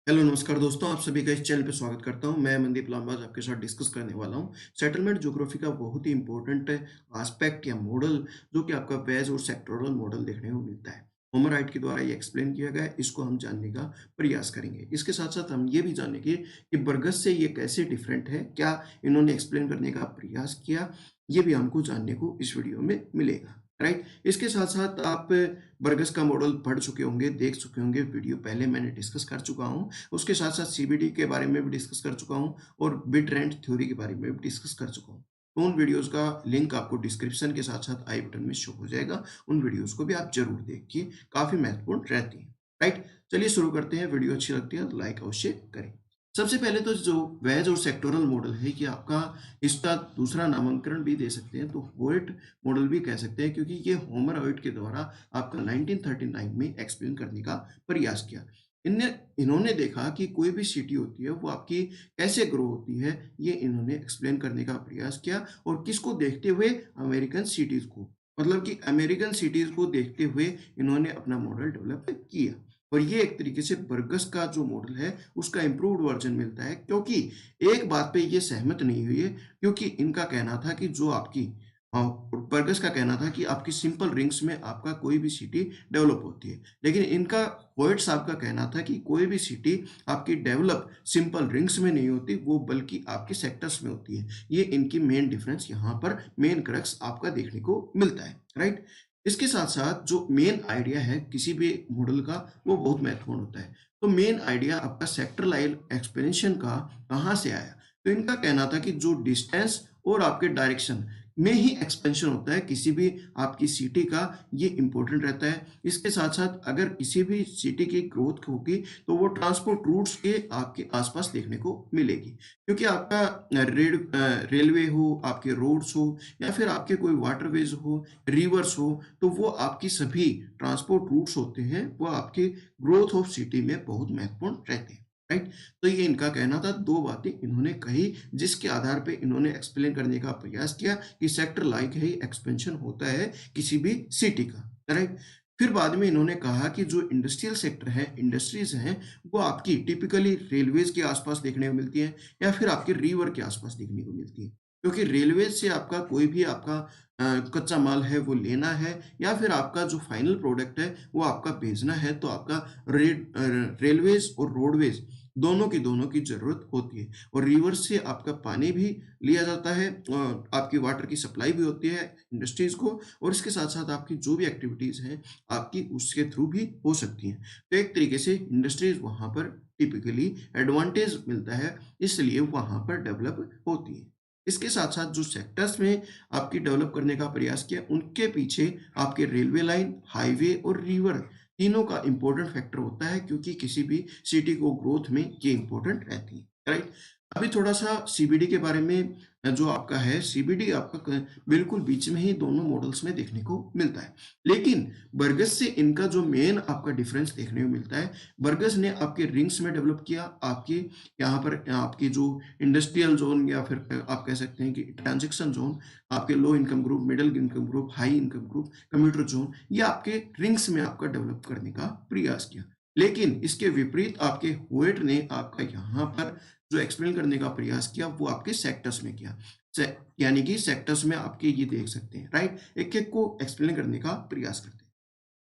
Hello नमस्कार दोस्तों, आप सभी का इस चैनल पे स्वागत करता हूं। मैं मनदीप लांबाज आपके साथ डिस्कस करने वाला हूं सेटलमेंट ज्योग्राफी का बहुत ही इंपॉर्टेंट एस्पेक्ट या मॉडल जो कि आपका वेज और सेक्टोरल मॉडल देखने को मिलता है। होमर राइट के द्वारा ये एक्सप्लेन किया गया है, इसको हम जानने का प्रयास करेंगे। इसके साथ साथ हम ये भी जानेंगे कि बर्गस से ये कैसे डिफरेंट है, क्या इन्होंने एक्सप्लेन करने का प्रयास किया, ये भी हमको जानने को इस वीडियो में मिलेगा। राइट, इसके साथ साथ आप बर्गस का मॉडल पढ़ चुके होंगे, देख चुके होंगे, वीडियो पहले मैंने डिस्कस कर चुका हूँ। उसके साथ-साथ सीबीडी के बारे में भी डिस्कस कर चुका हूँ और बिट रेंट थ्योरी के बारे में भी डिस्कस कर चुका हूँ। तो उन वीडियोज़ का लिंक आपको डिस्क्रिप्शन के साथ-साथ आई बटन में शो हो जाएगा। उन वीडियोज़ को भी आप ज़रूर देखिए, काफ़ी महत्वपूर्ण रहती हैं। राइट? चलिए शुरू करते हैं, वीडियो अच्छी लगती है तो लाइक अवश्य करें। सबसे पहले तो जो वेज और सेक्टोरल मॉडल है, ये आपका इसका दूसरा नामांकन भी दे सकते हैं, तो होयट मॉडल भी कह सकते हैं, क्योंकि ये होमर होयट के द्वारा आपका 1939 में एक्सप्लेन करने का प्रयास किया। इन्होंने देखा कि कोई भी सिटी होती है वो आपकी कैसे ग्रो होती है, ये इन्होंने एक्सप्लेन करने का प्रयास किया और किसको देखते हुए, अमेरिकन सिटीज को, मतलब कि अमेरिकन सिटीज को देखते हुए इन्होंने अपना मॉडल डेवलप किया। और ये एक तरीके से बर्गस का जो मॉडल है उसका इम्प्रूव्ड वर्जन मिलता है, क्योंकि एक बात पे ये सहमत नहीं हुई है, क्योंकि इनका कहना था कि जो आपकी बर्गस का कहना था कि आपकी सिंपल रिंग्स में आपका कोई भी सिटी डेवलप होती है, लेकिन इनका होयट साहब का कहना था कि कोई भी सिटी आपकी डेवलप सिंपल रिंग्स में नहीं होती, वो बल्कि आपके सेक्टर्स में होती है। ये इनकी मेन डिफरेंस यहाँ पर, मेन क्रक्स आपका देखने को मिलता है। राइट, इसके साथ साथ जो मेन आइडिया है किसी भी मॉडल का, वो बहुत महत्वपूर्ण होता है। तो मेन आइडिया आपका सेक्टर लाइन एक्सपेंशन का कहाँ से आया? तो इनका कहना था कि जो डिस्टेंस और आपके डायरेक्शन में ही एक्सपेंशन होता है किसी भी आपकी सिटी का, ये इंपॉर्टेंट रहता है। इसके साथ साथ अगर किसी भी सिटी की ग्रोथ होगी तो वो ट्रांसपोर्ट रूट्स के आपके आसपास देखने को मिलेगी, क्योंकि आपका रेलवे हो, आपके रोड्स हो, या फिर आपके कोई वाटरवेज हो, रिवर्स हो, तो वो आपकी सभी ट्रांसपोर्ट रूट्स होते हैं, वो आपके ग्रोथ ऑफ सिटी में बहुत महत्वपूर्ण रहते हैं। राइट, तो ये इनका कहना था। दो बातें इन्होंने कही जिसके आधार पे इन्होंने एक्सप्लेन करने का प्रयास किया कि सेक्टर लाइक ही एक्सपेंशन होता है किसी भी सिटी का। राइट, फिर बाद में इन्होंने कहा कि जो इंडस्ट्रियल सेक्टर है, इंडस्ट्रीज हैं, वो आपकी टिपिकली रेलवेज के आसपास देखने को मिलती है, या फिर आपके रिवर के आसपास देखने को मिलती है, क्योंकि रेलवे से आपका कोई भी आपका कच्चा माल है वो लेना है, या फिर आपका जो फाइनल प्रोडक्ट है वो आपका भेजना है, तो आपका रेलवेज और रोडवेज दोनों की ज़रूरत होती है। और रिवर से आपका पानी भी लिया जाता है और आपकी वाटर की सप्लाई भी होती है इंडस्ट्रीज़ को, और इसके साथ-साथ आपकी जो भी एक्टिविटीज़ हैं, आपकी उसके थ्रू भी हो सकती हैं। तो एक तरीके से इंडस्ट्रीज़ वहाँ पर टिपिकली एडवांटेज मिलता है, इसलिए वहाँ पर डेवलप होती है। इसके साथ-साथ जो सेक्टर्स में आपकी डेवलप करने का प्रयास किया, उनके पीछे आपके रेलवे लाइन, हाईवे और रिवर तीनों का इम्पोर्टेंट फैक्टर होता है, क्योंकि किसी भी सिटी को ग्रोथ में ये इम्पोर्टेंट रहती है। राइट, अभी थोड़ा सा सीबीडी के बारे में, जो आपका है सीबीडी आपका बिल्कुल बीच में ही दोनों मॉडल्स में देखने को मिलता है, लेकिन बर्गस से इनका जो मेन आपका डिफरेंस देखने को मिलता है, बर्गस ने आपके रिंग्स में डेवलप किया, आपके यहाँ पर आपकी जो इंडस्ट्रियल जोन, या फिर आप कह सकते हैं कि ट्रांजेक्शन जोन, आपके low income group, middle income group, high income group, commuter zone, ये आपके रिंग्स में आपका डेवलप करने का प्रयास किया। लेकिन इसके विपरीत आपके हुएट ने आपका यहाँ पर जो एक्सप्लेन करने का प्रयास किया, वो आपके सेक्टर्स में किया। यानी कि सेक्टर्स में आपके ये देख सकते हैं। राइट, एक एक को एक्सप्लेन करने का प्रयास करते हैं।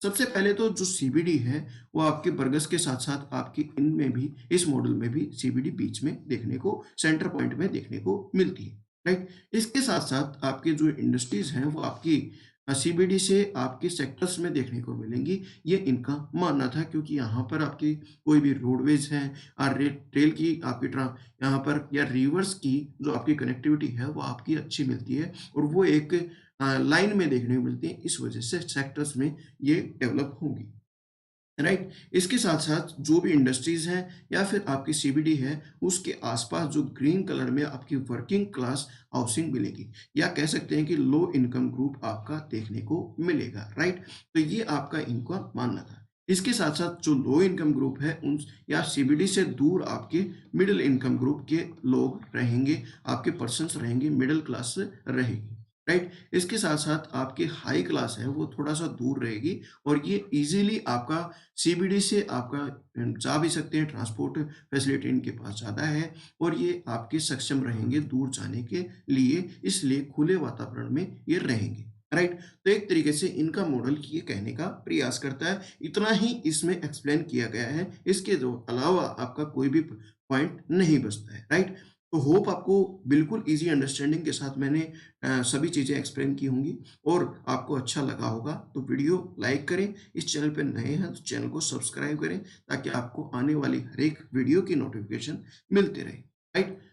सबसे पहले तो जो सीबीडी है, वो आपके बर्गस के साथ-साथ आपकी इनमें भी, इस मॉडल में भी सीबीडी बीच में देखने को, सेंटर पॉइंट में देखने को मिलती है। राइट? इसके साथ-साथ आपके जो इंडस्ट्रीज़ हैं, वो आपकी सीबीडी से आपके सेक्टर्स में देखने को मिलेंगी, ये इनका मानना था, क्योंकि यहाँ पर आपकी कोई भी रोडवेज़ हैं, रेल की आपकी यहाँ पर, या रिवर्स की जो आपकी कनेक्टिविटी है, वो आपकी अच्छी मिलती है, और वो एक लाइन में देखने को मिलती है, इस वजह से सेक्टर्स में ये डेवलप होंगी। राइट, इसके साथ साथ जो भी इंडस्ट्रीज हैं, या फिर आपकी सीबीडी है, उसके आसपास जो ग्रीन कलर में आपकी वर्किंग क्लास हाउसिंग मिलेगी, या कह सकते हैं कि लो इनकम ग्रुप आपका देखने को मिलेगा। राइट, तो ये आपका इनका मानना था। इसके साथ साथ जो लो इनकम ग्रुप है, उन या सीबीडी से दूर आपके मिडिल इनकम ग्रुप के लोग रहेंगे, आपके पर्सन्स रहेंगे, मिडिल क्लास रहेगी। राइट? इसके साथ-साथ आपकी हाई क्लास है वो थोड़ा-सा दूर रहेगी और ये ईज़िली आपका सीबीडी से आपका जा भी सकते हैं, ट्रांसपोर्ट फैसिलिटी इनके पास ज़्यादा है और ये आपके सक्षम रहेंगे दूर जाने के लिए, इसलिए खुले वातावरण में ये रहेंगे, राइट? तो एक तरीके से इनका मॉडल ये कहने का प्रयास करता है, इतना ही इसमें एक्सप्लेन किया गया है, इसके जो अलावा आपका कोई भी पॉइंट नहीं बचता है, राइट? तो होप आपको बिल्कुल ईज़ी अंडरस्टैंडिंग के साथ मैंने सभी चीज़ें एक्सप्लेन की होंगी और आपको अच्छा लगा होगा तो वीडियो लाइक करें। इस चैनल पे नए हैं तो चैनल को सब्सक्राइब करें ताकि आपको आने वाली हर एक वीडियो की नोटिफिकेशन मिलती रहे। राइट?